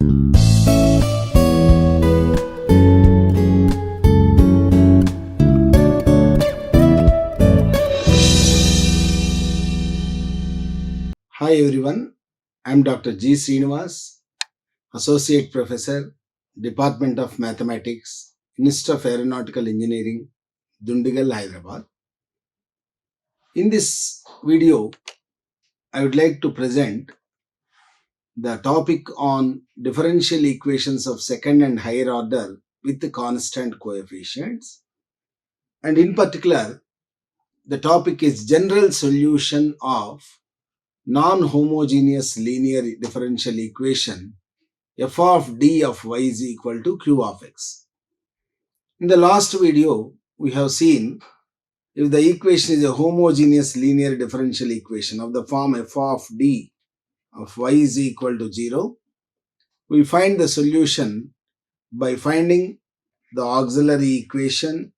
Hi everyone, I am Dr. G. Srinivasu, Associate Professor, Department of Mathematics, Minister of Aeronautical Engineering, Dundigal, Hyderabad. In this video, I would like to present the topic on differential equations of second and higher order with the constant coefficients. And in particular, the topic is general solution of non-homogeneous linear differential equation f of d of y is equal to q of x. In the last video, we have seen if the equation is a homogeneous linear differential equation of the form f of d of y is equal to 0, we find the solution by finding the auxiliary equation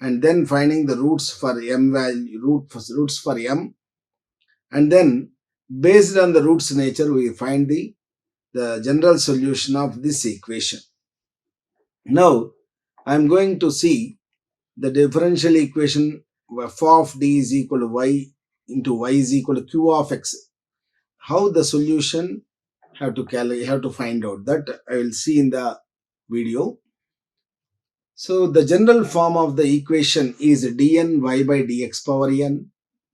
and then finding the roots for m value, roots for m, and then based on the roots nature we find the general solution of this equation. Now I am going to see the differential equation f of d is equal to y into y is equal to q of x. How the solution have to find out, that I will see in the video. So the general form of the equation is dn y by dx power n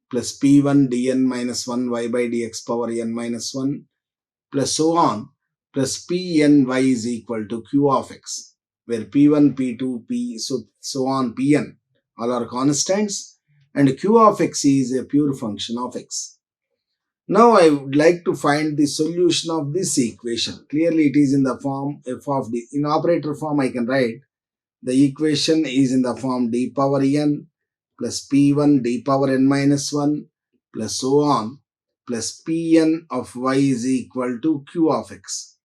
plus p1 dn minus 1 y by dx power n minus 1 plus so on plus pn y is equal to q of x, where p1, p2, p so on pn all are constants and q of x is a pure function of x. Now I would like to find the solution of this equation. Clearly it is in the form f of d. In operator form I can write the equation is in the form d power n plus p1 d power n minus 1 plus so on plus pn of y is equal to q of x.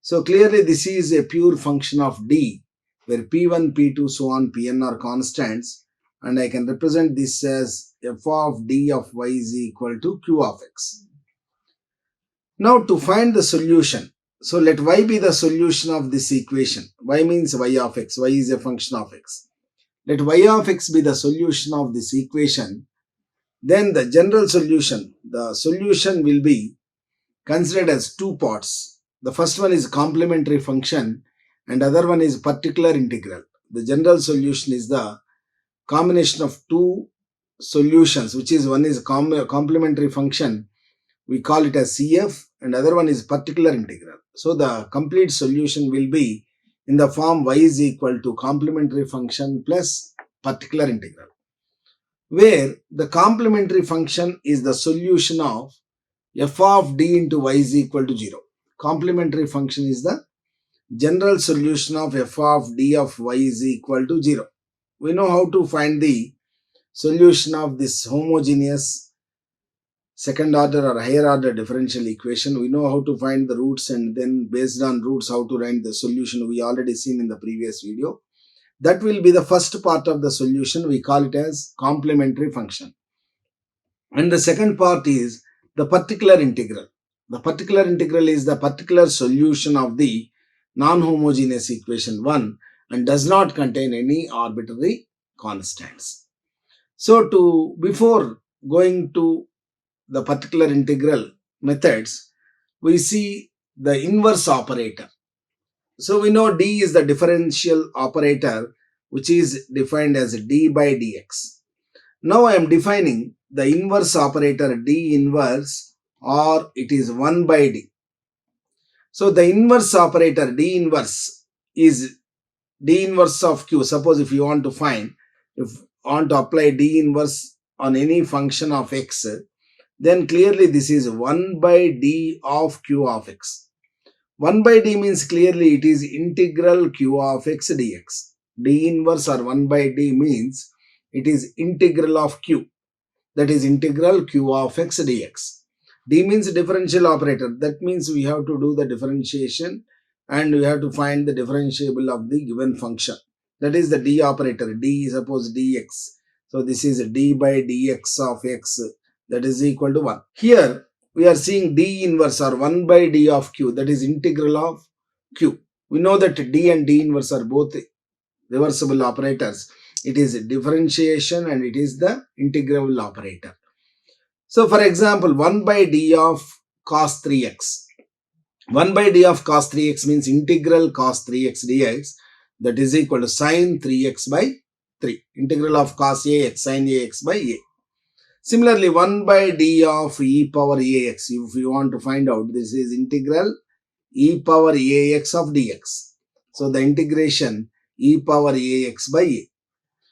So clearly this is a pure function of d, where p1, p2, so on pn are constants, and I can represent this as f of d of y is equal to q of x. Now to find the solution, so let y be the solution of this equation. Y means y of x, y is a function of x. Let y of x be the solution of this equation. Then the general solution, the solution will be considered as two parts. The first one is complementary function and other one is particular integral. The general solution is the combination of two solutions, which is one is complementary function, we call it as CF, and other one is particular integral. So the complete solution will be in the form y is equal to complementary function plus particular integral, where the complementary function is the solution of f of d into y is equal to 0. Complementary function is the general solution of f of d of y is equal to 0. We know how to find the solution of this homogeneous second order or higher order differential equation. We know how to find the roots and then based on roots how to write the solution. We already seen in the previous video. That will be the first part of the solution. We call it as complementary function. And the second part is the particular integral. The particular integral is the particular solution of the non-homogeneous equation 1 and does not contain any arbitrary constants. So before going to the particular integral methods, we see the inverse operator. So we know d is the differential operator, which is defined as d by dx. Now I am defining the inverse operator d inverse, or it is 1 by d. So the inverse operator d inverse is d inverse of q. Suppose if you want to find, if you want to apply d inverse on any function of x, then clearly this is 1 by d of q of x. 1 by d means clearly it is integral q of x dx. D inverse or 1 by d means it is integral of q, that is integral q of x dx. D means differential operator, that means we have to do the differentiation and we have to find the differentiable of the given function. That is the d operator. D suppose dx. So this is d by dx of x, that is equal to 1. Here we are seeing d inverse or 1 by d of q, that is integral of q. We know that d and d inverse are both reversible operators. It is differentiation and it is the integral operator. So for example, 1 by d of cos 3x. 1 by d of cos 3x means integral cos 3x dx, that is equal to sin 3x by 3. Integral of cos ax sin ax by a. Similarly, 1 by d of e power ax, if you want to find out, this is integral e power ax of dx. So the integration e power ax by a.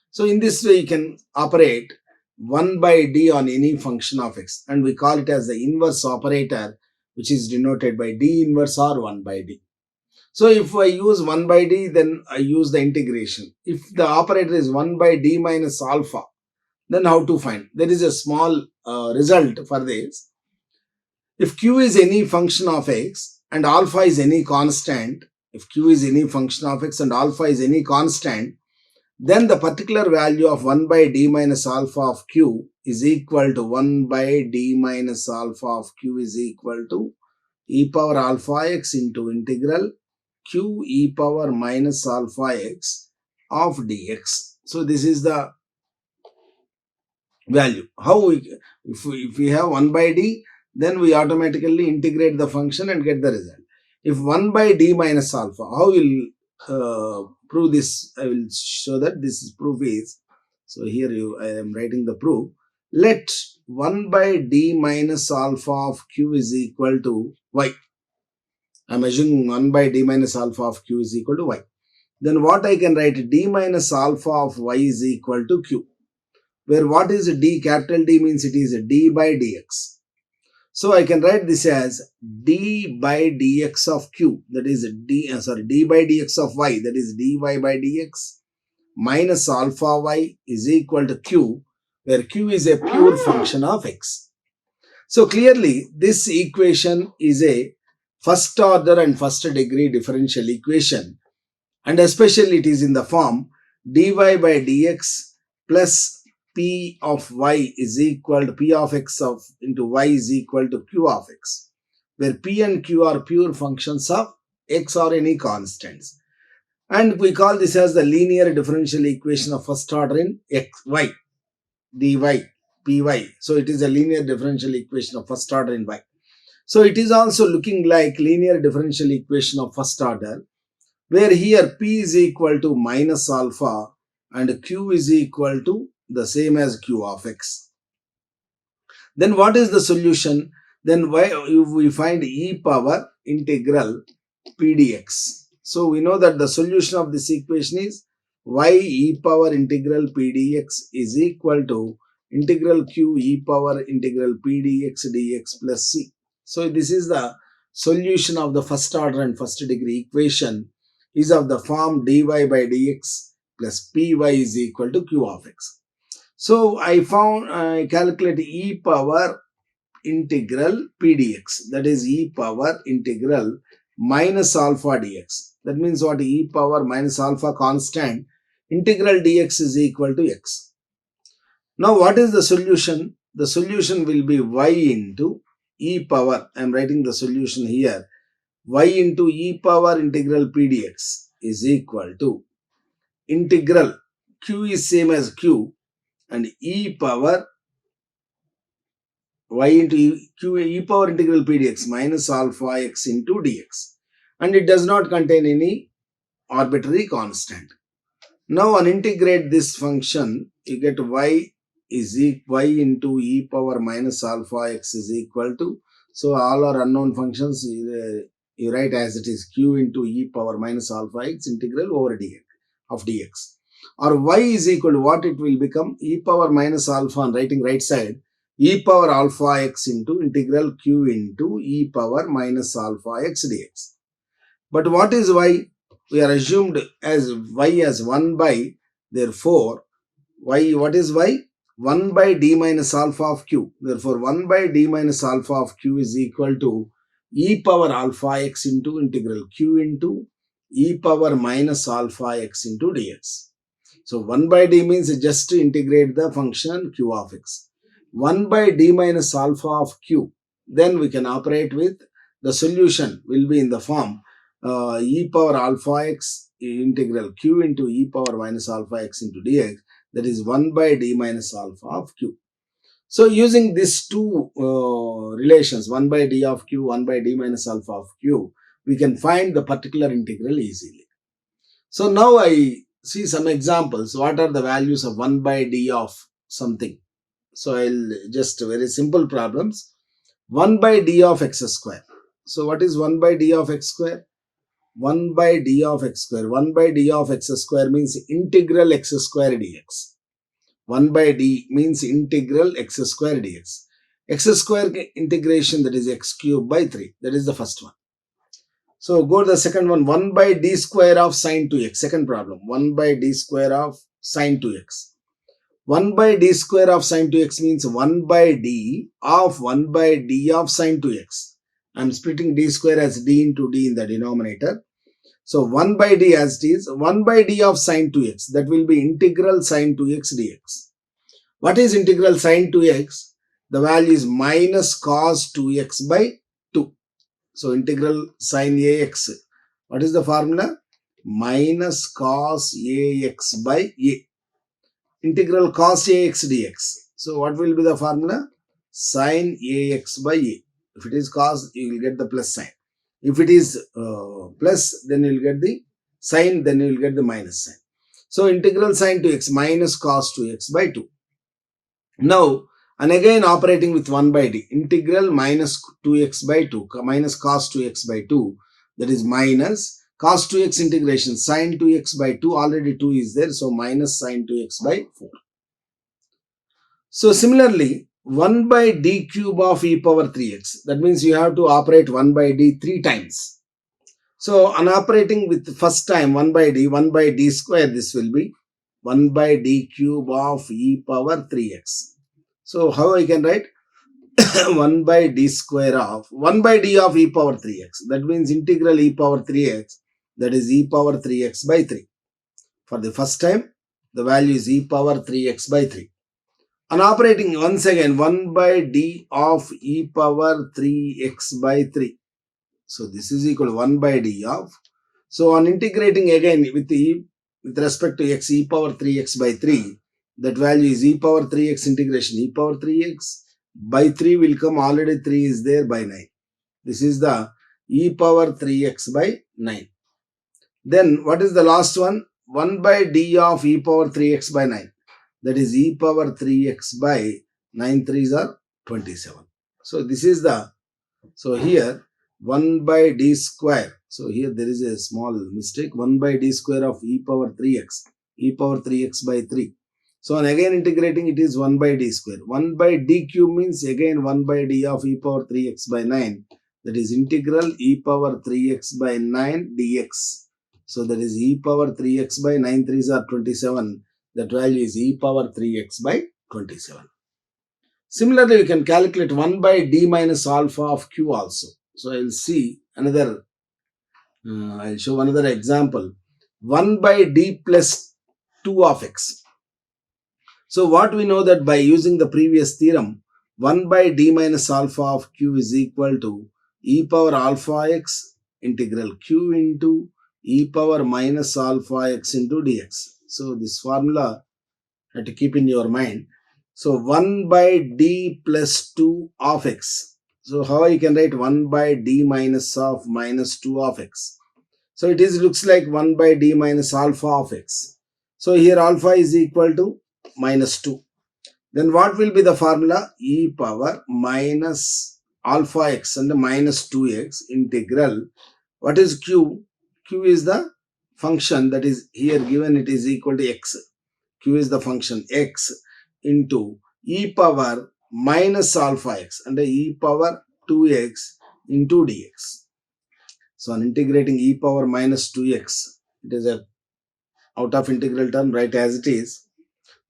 So in this way you can operate 1 by d on any function of x, and we call it as the inverse operator, which is denoted by d inverse or 1 by d. So if I use 1 by d, then I use the integration. If the operator is 1 by d minus alpha, then how to find? There is a small result for this. If q is any function of x and alpha is any constant, if q is any function of x and alpha is any constant, then the particular value of 1 by d minus alpha of q is equal to 1 by d minus alpha of q is equal to e power alpha x into integral q e power minus alpha x of dx. So this is the value. How if we have 1 by d, then we automatically integrate the function and get the result. If 1 by d minus alpha, how will prove this? I will show that this is proof is, so here I am writing the proof. Let 1 by d minus alpha of q is equal to y. I am assuming 1 by d minus alpha of q is equal to y. Then what I can write? D minus alpha of y is equal to q. Where what is d? Capital D means it is d by dx. So I can write this as d by dx of q, that is d by dx of y, that is dy by dx minus alpha y is equal to q, where q is a pure function of x. So clearly this equation is a first order and first degree differential equation, and especially it is in the form dy by dx plus p of y is equal to p of x of into y is equal to q of x, where p and q are pure functions of x or any constants. And we call this as the linear differential equation of first order in x, y, dy, py. So it is a linear differential equation of first order in y. So it is also looking like linear differential equation of first order, where here p is equal to minus alpha and q is equal to the same as q of x. Then what is the solution? Then we find e power integral p dx. So we know that the solution of this equation is y e power integral p dx is equal to integral q e power integral p dx dx plus c. So this is the solution of the first order and first degree equation is of the form dy by dx plus py is equal to q of x. So I calculate e power integral p dx, that is e power integral minus alpha dx. That means what? E power minus alpha constant, integral dx is equal to x. Now what is the solution? The solution will be y into e power, I am writing the solution here, y into e power integral p dx is equal to integral q is same as q and e power y into e power integral p dx minus alpha x into dx, and it does not contain any arbitrary constant. Now on integrate this function, you get y into e power minus alpha x is equal to, so all are unknown functions, you write as it is q into e power minus alpha x integral over dx of dx, or y is equal to what it will become? E power minus alpha on writing right side, e power alpha x into integral q into e power minus alpha x dx. But what is y? We are assumed as y as 1 by, therefore y, what is y? 1 by d minus alpha of q. Therefore 1 by d minus alpha of q is equal to e power alpha x into integral q into e power minus alpha x into dx. So 1 by d means just to integrate the function q of x. 1 by d minus alpha of q then we can operate with the solution will be in the form e power alpha x integral q into e power minus alpha x into dx, that is 1 by d minus alpha of q. So using these two relations, 1 by d of q, 1 by d minus alpha of q, we can find the particular integral easily. So now I see some examples. What are the values of 1 by d of something? So I'll just very simple problems. 1 by d of x square. So what is 1 by d of x square? 1 by d of x square. 1 by d of x square means integral x square dx. 1 by d means integral x square dx. X square integration, that is x cube by 3. That is the first one. So go to the second one. 1 by d square of sine 2x. Second problem. 1 by d square of sine 2x. 1 by d square of sine 2x means 1 by d of 1 by d of sine 2x. I am splitting d square as d into d in the denominator. So 1 by d as it is, 1 by d of sine 2x, that will be integral sine 2x dx. What is integral sine 2x? The value is minus cos 2x by 2. So integral sine ax, what is the formula? Minus cos ax by a. Integral cos ax dx. So what will be the formula? Sine ax by a. If it is cos, you will get the plus sign. If it is plus, then you will get the sine, then you will get the minus sign. So integral sine 2x minus cos 2x by 2. Now, and again operating with 1 by d, integral minus 2x by 2, minus cos 2x by 2, that is minus cos 2x integration sine 2x by 2, already 2 is there, so minus sine 2x by 4. So similarly, 1 by d cube of e power 3x, that means you have to operate 1 by d 3 times. So on operating with first time 1 by d square, this will be 1 by d cube of e power 3x. So how I can write? 1 by d square of 1 by d of e power 3x. That means integral e power 3x, that is e power 3x by 3. For the first time, the value is e power 3x by 3. On operating once again 1 by d of e power 3x by 3. So this is equal to 1 by d of. So on integrating again with respect to x, e power 3x by 3, that value is e power 3x integration e power 3x by 3 will come, already 3 is there, by 9. This is the e power 3x by 9. Then what is the last one? 1 by d of e power 3x by 9. That is e power 3x by 9 3s are 27. So this is the, so here 1 by d square. So here there is a small mistake. 1 by d square of e power 3x by 3. So on again integrating, it is 1 by d square. 1 by d cube means again 1 by d of e power 3x by 9. That is integral e power 3x by 9 dx. So that is e power 3x by 9 3s are 27. That value is e power 3x by 27. Similarly, we can calculate 1 by d minus alpha of q also. So I will see another, I will show another example. 1 by d plus 2 of x. So what we know that by using the previous theorem, 1 by d minus alpha of q is equal to e power alpha x integral q into e power minus alpha x into dx. So this formula you have to keep in your mind. So 1 by d plus 2 of x. So how I can write 1 by d minus 2 of x. So it is looks like 1 by d minus alpha of x. So here alpha is equal to minus 2. Then what will be the formula? E power minus alpha x and minus 2x integral. What is q? Q is the function that is here given, it is equal to x. Q is the function x into e power minus alpha x and e power 2x into dx. So on integrating e power minus 2x, it is a out of integral term, right as it is.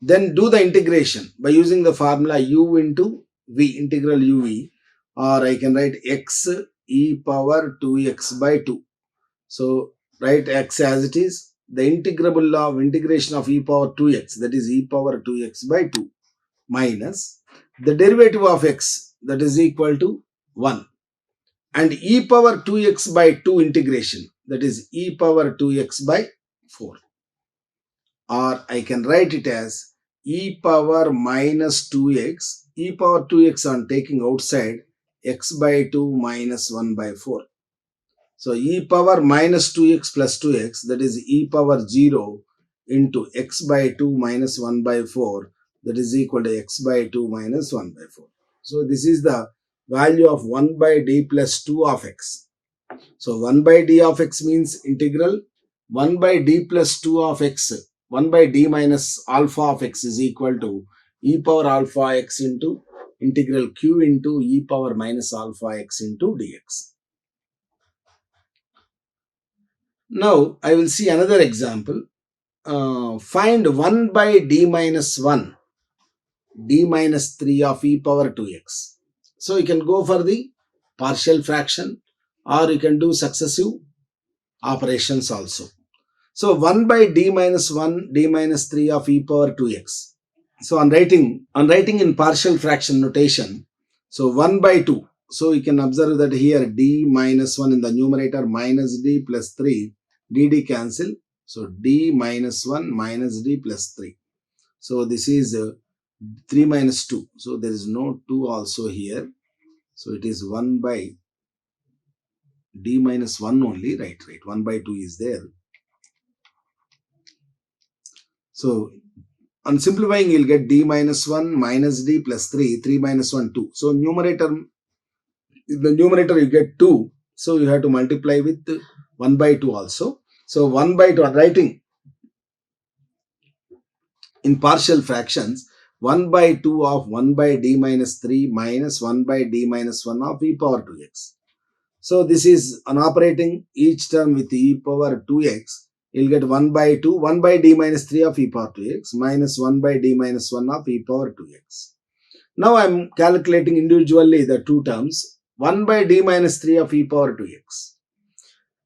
Then do the integration by using the formula u into v, integral uv, or I can write x e power 2x by 2. So write x as it is. The integrable of integration of e power 2x, that is e power 2x by 2, minus the derivative of x, that is equal to 1. And e power 2x by 2 integration, that is e power 2x by 4. Or I can write it as e power minus 2x, e power 2x on taking outside, x by 2 minus 1 by 4. So e power minus 2x plus 2x, that is e power 0 into x by 2 minus 1 by 4, that is equal to x by 2 minus 1 by 4. So this is the value of 1 by d plus 2 of x. So 1 by d of x means integral 1 by d plus 2 of x, 1 by d minus alpha of x is equal to e power alpha x into integral q into e power minus alpha x into dx. Now I will see another example. Find 1 by d minus 1, d minus 3 of e power 2x. So you can go for the partial fraction or you can do successive operations also. So 1 by d minus 1, d minus 3 of e power 2x. So on writing in partial fraction notation, so 1 by 2. So you can observe that here d minus 1 in the numerator minus d plus 3, dd cancel. So d minus 1 minus d plus 3. So this is 3 minus 2. So there is no 2 also here. So it is 1 by d minus 1 only. Right. 1 by 2 is there. So on simplifying, you'll get d minus 1 minus d plus 3, 3 minus 1, 2. So numerator, in the numerator you get 2. So you have to multiply with 1 by 2 also. So 1 by 2, writing in partial fractions, 1 by 2 of 1 by d minus 3 minus 1 by d minus 1 of e power 2x. So this is on operating each term with e power 2x. You'll get 1 by 2, 1 by d minus 3 of e power 2x minus 1 by d minus 1 of e power 2x. Now I am calculating individually the two terms. 1 by d minus 3 of e power 2x.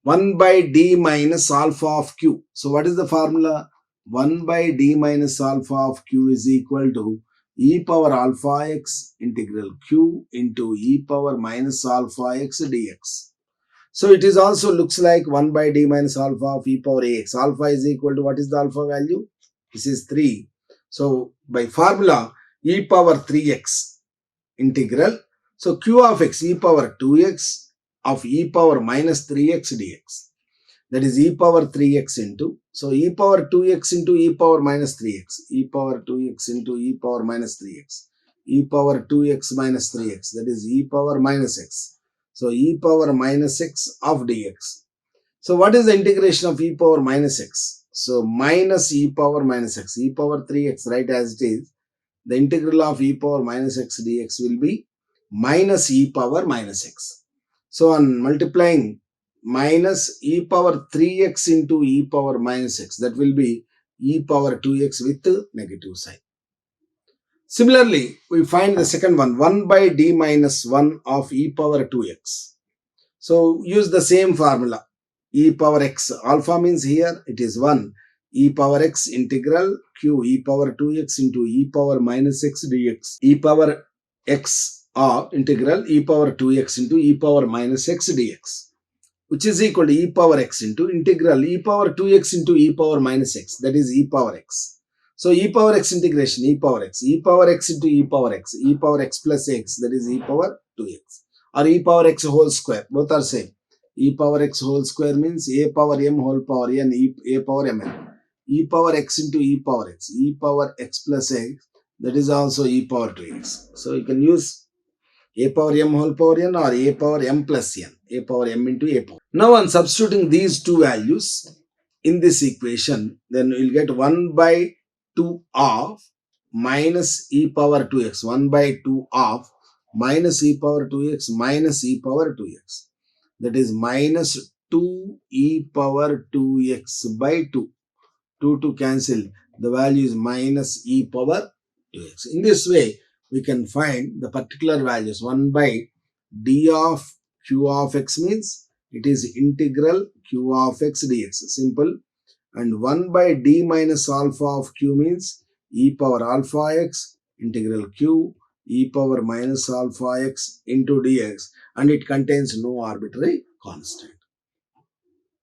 1 by d minus alpha of q. So what is the formula? 1 by d minus alpha of q is equal to e power alpha x integral q into e power minus alpha x dx. So it is also looks like 1 by d minus alpha of e power ax. Alpha is equal to, what is the alpha value? This is 3. So by formula e power 3x integral. So q of x e power 2x of e power minus 3x dx. That is e power 3x into, so e power 2x into e power minus 3x, e power 2x into e power minus 3x, e power 2x minus 3x, that is e power minus x. So e power minus x of dx. So what is the integration of e power minus x? So minus e power minus x, e power 3x, right as it is. The integral of e power minus x dx will be minus e power minus x. So on multiplying minus e power 3x into e power minus x, that will be e power 2x with negative sign. Similarly, we find the second one, 1 by d minus 1 of e power 2x. So use the same formula, e power x, alpha means here it is 1, e power x integral q e power 2x into e power minus x dx, e power x of integral e power 2x into e power minus x dx, which is equal to e power x into integral e power 2x into e power minus x, that is e power x. So e power x integration e power x into e power x plus x, that is e power 2x, or e power x whole square, both are same. E power x whole square means a power m whole power n, a power mn. E power x into e power x plus x, that is also e power 2x. So you can use a power m whole power n or a power m plus n, a power m into a power. Now on substituting these two values in this equation, then we will get 1 by 2 of minus e power 2x, 1 by 2 of minus e power 2x minus e power 2x. That is minus 2 e power 2x by 2. 2 to cancel, the value is minus e power 2x. In this way, we can find the particular values. 1 by d of q of x means it is integral q of x dx, simple. And 1 by d minus alpha of q means e power alpha x integral q e power minus alpha x into dx, and it contains no arbitrary constant.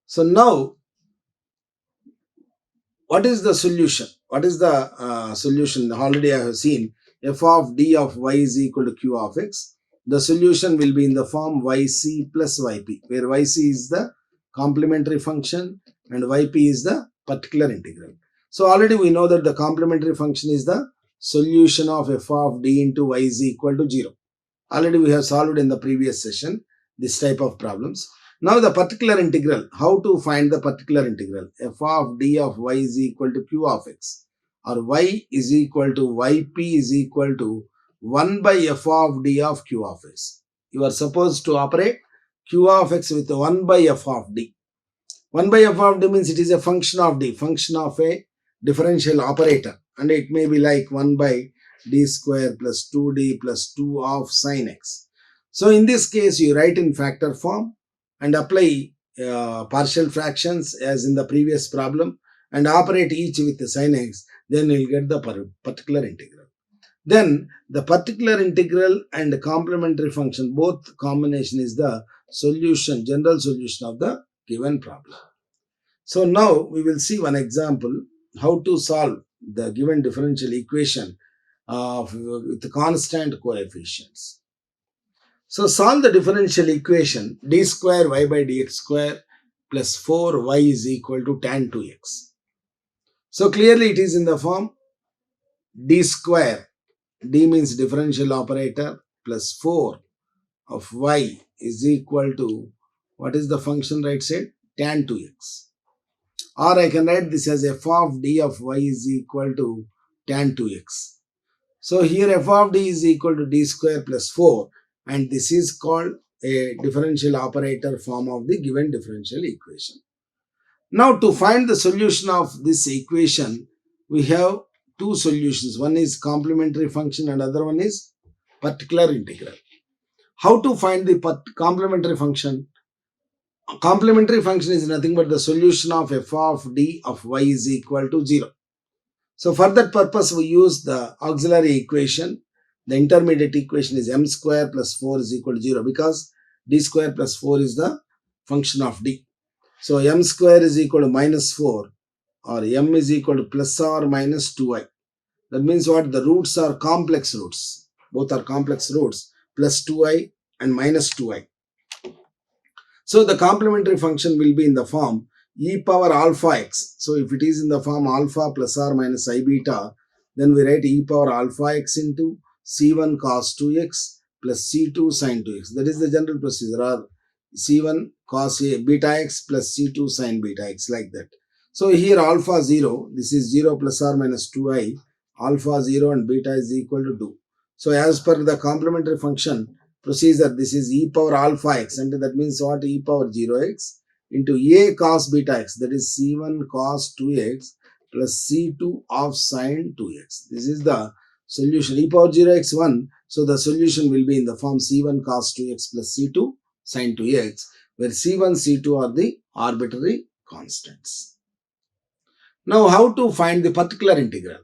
So now, what is the solution? What is the solution? Already I have seen f of d of y is equal to q of x. The solution will be in the form yc plus yp, where yc is the complementary function and yp is the particular integral. So already we know that the complementary function is the solution of f of d into y is equal to 0. Already we have solved in the previous session this type of problems. Now the particular integral, how to find the particular integral? F of d of y is equal to q of x, or y is equal to yp is equal to 1 by f of d of q of x. You are supposed to operate q of x with 1 by f of d. 1 by f of d means it is a function of d, function of a differential operator, and it may be like 1 by d square plus 2d plus 2 of sine x. So in this case, you write in factor form and apply partial fractions as in the previous problem and operate each with the sine x, then you will get the particular integral. Then the particular integral and complementary function, both combination is the solution, general solution of the given problem. So now we will see one example how to solve the given differential equation with constant coefficients. So solve the differential equation d square y by dx square plus 4y is equal to tan 2x. So clearly it is in the form d square, d means differential operator, plus 4 of y is equal to, what is the function right side? Tan 2x. Or I can write this as f of d of y is equal to tan 2x. So here f of d is equal to d square plus 4, and this is called a differential operator form of the given differential equation. Now to find the solution of this equation, we have two solutions. One is complementary function and other one is particular integral. How to find the complementary function? A complementary function is nothing but the solution of f of d of y is equal to 0. So for that purpose, we use the auxiliary equation. The intermediate equation is m square plus 4 is equal to 0, because d square plus 4 is the function of d. So m square is equal to minus 4, or m is equal to plus or minus 2i. That means what? The roots are complex roots. Both are complex roots, plus 2i and minus 2i. So the complementary function will be in the form e power alpha x. So if it is in the form alpha plus or minus I beta, then we write e power alpha x into c1 cos 2x plus c2 sin 2x. That is the general procedure, or c1 cos beta x plus c2 sin beta x, like that. So here alpha 0, this is 0 plus or minus 2i, alpha 0 and beta is equal to 2. So as per the complementary function procedure, this is e power alpha x, and that means what? E power 0x into a cos beta x, that is c1 cos 2x plus c2 of sin 2x. This is the solution. E power 0x 1, so the solution will be in the form c1 cos 2x plus c2 sin 2x, where c1, c2 are the arbitrary constants. Now how to find the particular integral?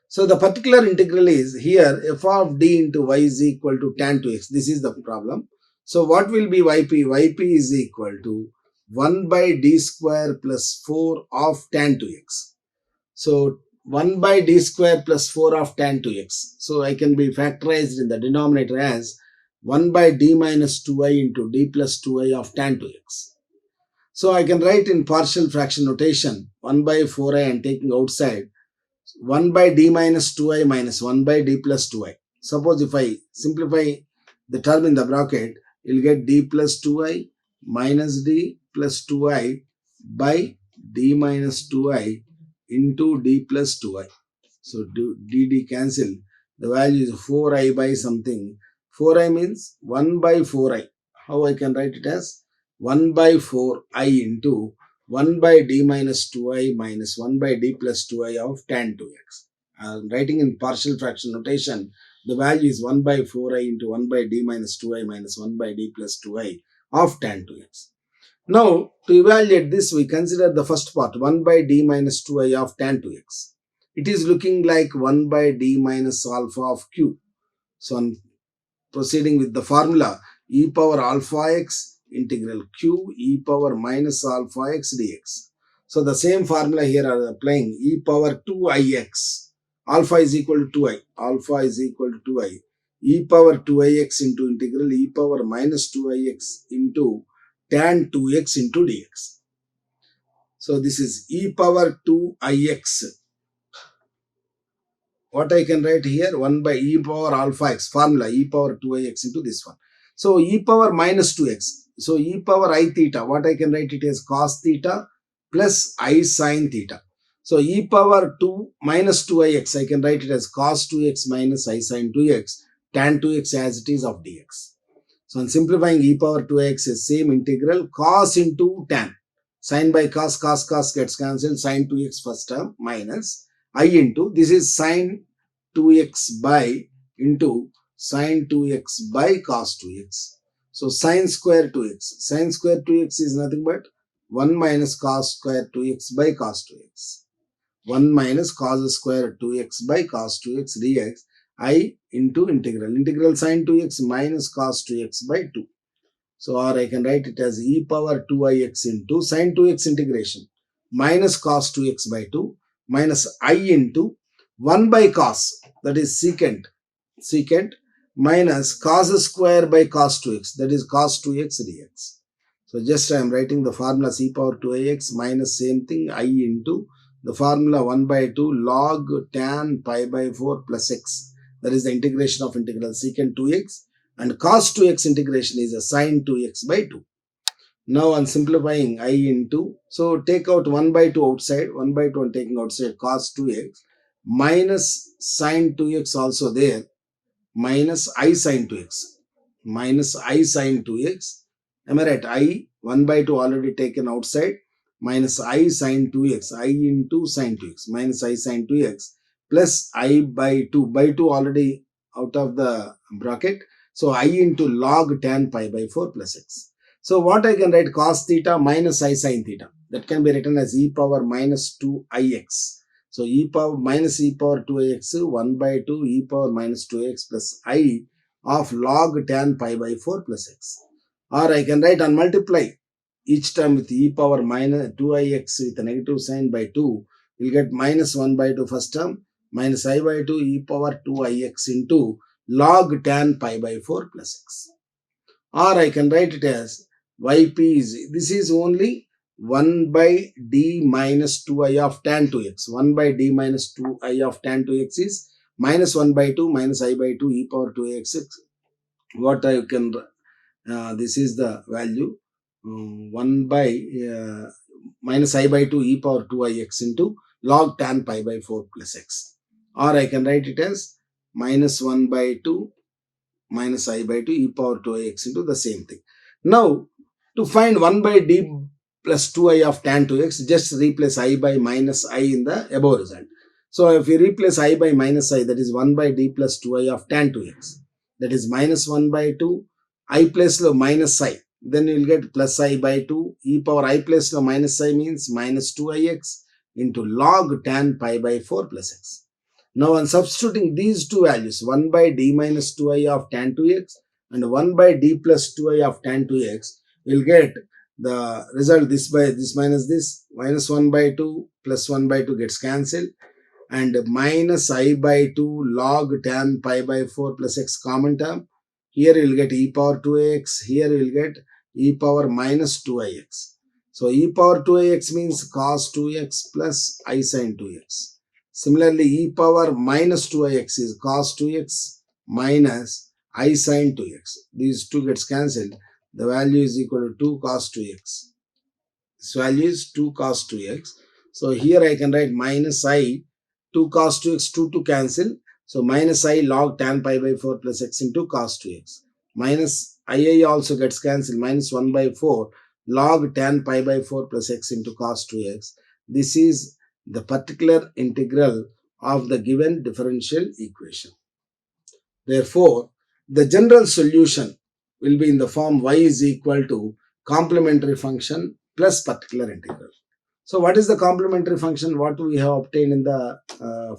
So the particular integral is here f of d into y is equal to tan 2x. This is the problem. So what will be yp? Yp is equal to 1 by d square plus 4 of tan 2x. So 1 by d square plus 4 of tan 2x. So I can be factorized in the denominator as 1 by d minus 2i into d plus 2i of tan 2x. So I can write in partial fraction notation 1 by 4i and taking outside 1 by d minus 2i minus 1 by d plus 2i. Suppose if I simplify the term in the bracket, you'll get d plus 2i minus d plus 2i by d minus 2i into d plus 2i. So dd cancel. The value is 4i by something. 4i means 1 by 4i. How I can write it as 1 by 4i into 1 by d minus 2i minus 1 by d plus 2i of tan 2x. Writing in partial fraction notation, the value is 1 by 4i into 1 by d minus 2i minus 1 by d plus 2i of tan 2x. Now, to evaluate this, we consider the first part, 1 by d minus 2i of tan 2x. It is looking like 1 by d minus alpha of q. So on proceeding with the formula, e power alpha x integral q e power minus alpha x dx. So the same formula here are applying, e power 2ix. Alpha is equal to 2i. Alpha is equal to 2i. E power 2ix into integral e power minus 2ix into tan 2x into dx. So this is e power 2ix. What I can write here, 1 by e power alpha x, formula e power 2ix into this one. So e power minus 2x. So e power I theta, what I can write it as cos theta plus I sin theta. So e power 2 minus 2ix, I can write it as cos 2x minus I sin 2x, tan 2x as it is of dx. So on simplifying, e power 2x is same integral cos into tan. Sin by cos, cos gets cancelled, sin 2x first term minus I into, this is sin 2x by into sin 2x by cos 2x. So sin square 2x. Sin square 2x is nothing but 1 minus cos square 2x by cos 2x. 1 minus cos square 2x by cos 2x dx. I into integral. Integral sin 2x minus cos 2x by 2. So, or I can write it as e power 2ix into sin 2x integration minus cos 2x by 2 minus I into 1 by cos, that is secant minus cos square by cos 2x, that is cos 2x dx. So just I am writing the formula e power 2ix minus same thing I into the formula 1 by 2 log tan pi by 4 plus x, that is the integration of integral secant 2x, and cos 2x integration is a sin 2x by 2. Now on simplifying, I into, so take out 1 by 2 outside, 1 by 2 and taking outside cos 2x minus sin 2x also there, minus I sin 2x, minus I sin 2x. Am I right? I 1 by 2 already taken outside, minus I sin 2x, I into sin 2x, minus I sin 2x plus I by 2 already out of the bracket. So I into log tan pi by 4 plus x. So what I can write, cos theta minus I sin theta. That can be written as e power minus 2ix. So e power minus e power 2ix, 1 by 2 e power minus 2x plus I of log tan pi by 4 plus x. Or I can write and multiply each term with e power minus 2ix with a negative sign by 2. We'll get minus 1 by 2 first term minus I by 2 e power 2ix into log tan pi by 4 plus x. Or I can write it as yp is, this is only 1 by d minus 2i of tan 2x. 1 by d minus 2i of tan 2x is minus 1 by 2 minus I by 2 e power 2x. What I can, this is the value, 1 by minus I by 2 e power 2ix into log tan pi by 4 plus x. Or I can write it as minus 1 by 2 minus I by 2 e power 2ix into the same thing. Now, to find 1 by d plus 2i of tan 2x, just replace I by minus I in the above result. So, if you replace I by minus I, that is 1 by d plus 2i of tan 2x, that is minus 1 by 2, I plus the minus I, then you will get plus I by 2, e power I plus the minus I means minus 2ix into log tan pi by 4 plus x. Now, on substituting these two values, 1 by d minus 2i of tan 2x and 1 by d plus 2i of tan 2x, you will get the result, this by this minus this, minus 1 by 2 plus 1 by 2 gets cancelled, and minus I by 2 log tan pi by 4 plus x common term. Here you will get e power 2x, here you will get e power minus 2ix. So e power 2ix means cos 2x plus I sin 2x. Similarly, e power minus 2ix is cos 2x minus I sin 2x. These two gets cancelled. The value is equal to 2 cos 2x. This value is 2 cos 2x. So here I can write minus I, 2 cos 2x, 2 to cancel. So minus I log tan pi by 4 plus x into cos 2x. Minus I also gets cancelled. Minus 1 by 4 log tan pi by 4 plus x into cos 2x. This is the particular integral of the given differential equation. Therefore, the general solution will be in the form y is equal to complementary function plus particular integral. So what is the complementary function? What we have obtained in the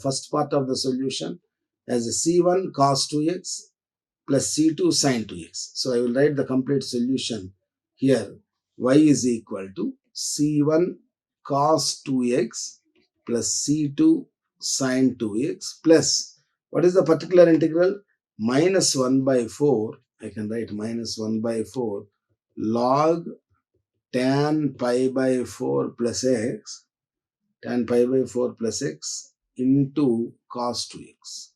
first part of the solution as C1 cos 2x plus C2 sine 2x. So I will write the complete solution here. Y is equal to C1 cos 2x plus C2 sine 2x plus, what is the particular integral? Minus 1 by 4. I can write minus 1 by 4 log tan pi by 4 plus x, tan pi by 4 plus x into cos 2x.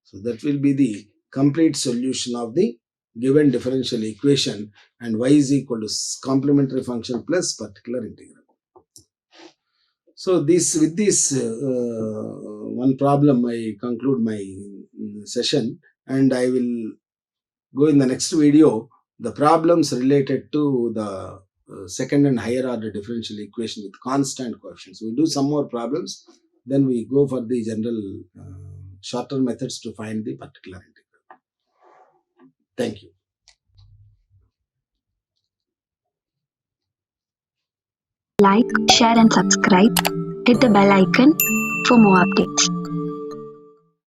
So that will be the complete solution of the given differential equation, and y is equal to complementary function plus particular integral. So with this one problem I conclude my session, and I will go in the next video the problems related to the second and higher order differential equation with constant coefficients. We do some more problems, then we go for the general shorter methods to find the particular integral. Thank you. Like, share and subscribe. Hit the bell icon for more updates.